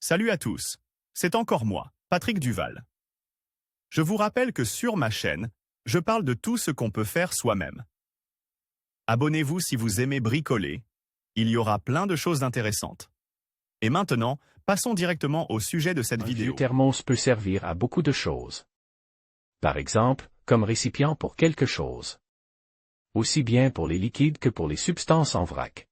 Salut à tous, c'est encore moi, Patrick Duval. Je vous rappelle que sur ma chaîne, je parle de tout ce qu'on peut faire soi-même. Abonnez-vous si vous aimez bricoler, il y aura plein de choses intéressantes. Et maintenant, passons directement au sujet de cette vidéo. Un vieux thermos peut servir à beaucoup de choses. Par exemple, comme récipient pour quelque chose. Aussi bien pour les liquides que pour les substances en vrac.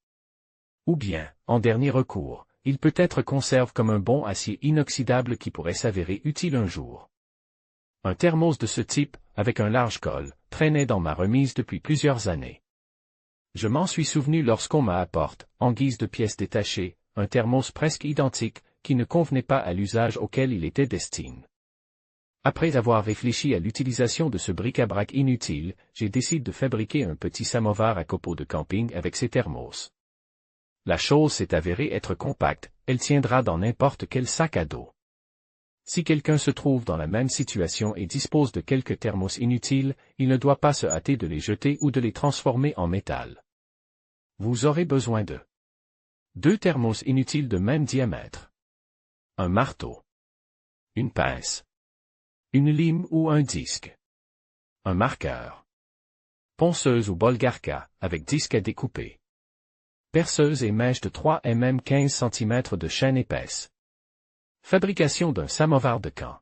Ou bien, en dernier recours, il peut être conservé comme un bon acier inoxydable qui pourrait s'avérer utile un jour. Un thermos de ce type, avec un large col, traînait dans ma remise depuis plusieurs années. Je m'en suis souvenu lorsqu'on m'a apporté, en guise de pièce détachée, un thermos presque identique, qui ne convenait pas à l'usage auquel il était destiné. Après avoir réfléchi à l'utilisation de ce bric-à-brac inutile, j'ai décidé de fabriquer un petit samovar à copeaux de camping avec ces thermos. La chose s'est avérée être compacte, elle tiendra dans n'importe quel sac à dos. Si quelqu'un se trouve dans la même situation et dispose de quelques thermos inutiles, il ne doit pas se hâter de les jeter ou de les transformer en métal. Vous aurez besoin de 2 thermos inutiles de même diamètre, un marteau, une pince, une lime ou un disque, un marqueur, ponceuse ou bolgarka, avec disque à découper, perceuse et mèche de 3 mm 15 cm de chaîne épaisse. Fabrication d'un samovar de camp.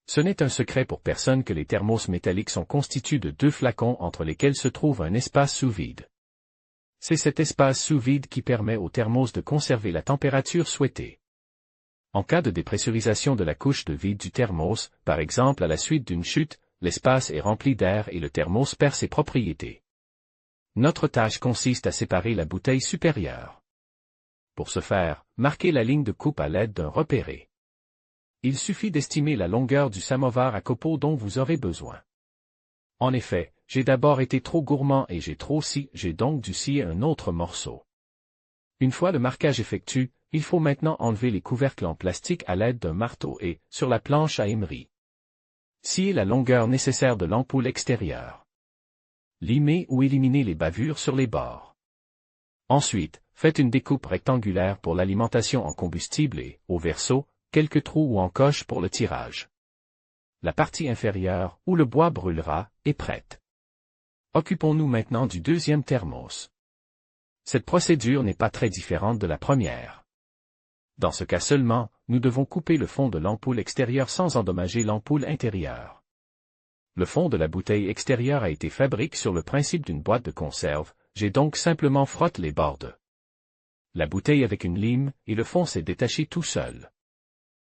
Ce n'est un secret pour personne que les thermos métalliques sont constitués de 2 flacons entre lesquels se trouve un espace sous vide. C'est cet espace sous vide qui permet au thermos de conserver la température souhaitée. En cas de dépressurisation de la couche de vide du thermos, par exemple à la suite d'une chute, l'espace est rempli d'air et le thermos perd ses propriétés. Notre tâche consiste à séparer la bouteille supérieure. Pour ce faire, marquez la ligne de coupe à l'aide d'un repéré. Il suffit d'estimer la longueur du samovar à copeaux dont vous aurez besoin. En effet, j'ai d'abord été trop gourmand et j'ai donc dû scier un autre morceau. Une fois le marquage effectué, il faut maintenant enlever les couvercles en plastique à l'aide d'un marteau et, sur la planche à émery, scier la longueur nécessaire de l'ampoule extérieure. Limez ou éliminez les bavures sur les bords. Ensuite, faites une découpe rectangulaire pour l'alimentation en combustible et, au verso, quelques trous ou encoches pour le tirage. La partie inférieure, où le bois brûlera, est prête. Occupons-nous maintenant du deuxième thermos. Cette procédure n'est pas très différente de la première. Dans ce cas seulement, nous devons couper le fond de l'ampoule extérieure sans endommager l'ampoule intérieure. Le fond de la bouteille extérieure a été fabriqué sur le principe d'une boîte de conserve, j'ai donc simplement frotté les bords de la bouteille avec une lime, et le fond s'est détaché tout seul.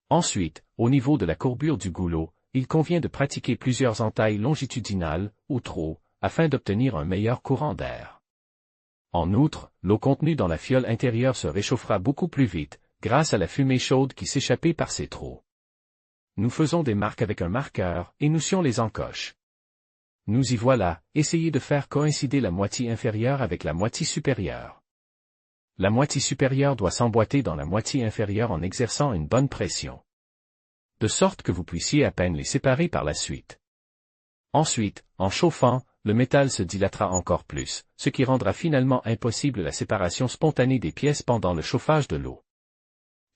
Ensuite, au niveau de la courbure du goulot, il convient de pratiquer plusieurs entailles longitudinales, ou trous, afin d'obtenir un meilleur courant d'air. En outre, l'eau contenue dans la fiole intérieure se réchauffera beaucoup plus vite, grâce à la fumée chaude qui s'échappait par ces trous. Nous faisons des marques avec un marqueur, et nous scions les encoches. Nous y voilà, essayez de faire coïncider la moitié inférieure avec la moitié supérieure. La moitié supérieure doit s'emboîter dans la moitié inférieure en exerçant une bonne pression. De sorte que vous puissiez à peine les séparer par la suite. Ensuite, en chauffant, le métal se dilatera encore plus, ce qui rendra finalement impossible la séparation spontanée des pièces pendant le chauffage de l'eau.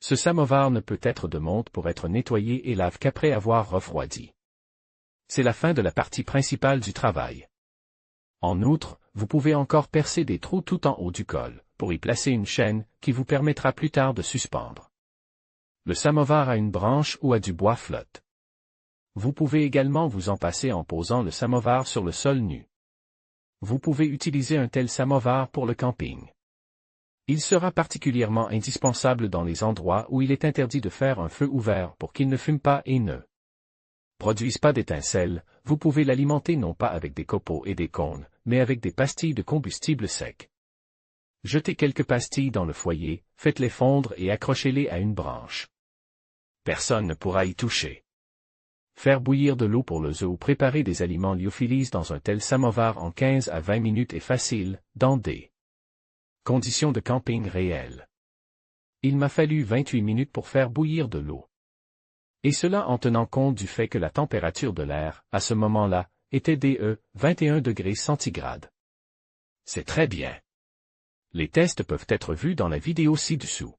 Ce samovar ne peut être de monte pour être nettoyé et lave qu'après avoir refroidi. C'est la fin de la partie principale du travail. En outre, vous pouvez encore percer des trous tout en haut du col, pour y placer une chaîne, qui vous permettra plus tard de suspendre le samovar à une branche ou à du bois flotte. Vous pouvez également vous en passer en posant le samovar sur le sol nu. Vous pouvez utiliser un tel samovar pour le camping. Il sera particulièrement indispensable dans les endroits où il est interdit de faire un feu ouvert pour qu'il ne fume pas et ne produise pas d'étincelles. Vous pouvez l'alimenter non pas avec des copeaux et des cônes, mais avec des pastilles de combustible sec. Jetez quelques pastilles dans le foyer, faites-les fondre et accrochez-les à une branche. Personne ne pourra y toucher. Faire bouillir de l'eau pour le œuf ou préparer des aliments lyophilisés dans un tel samovar en 15 à 20 minutes est facile, dans des conditions de camping réelles. Il m'a fallu 28 minutes pour faire bouillir de l'eau. Et cela en tenant compte du fait que la température de l'air, à ce moment-là, était de 21 degrés centigrades. C'est très bien. Les tests peuvent être vus dans la vidéo ci-dessous.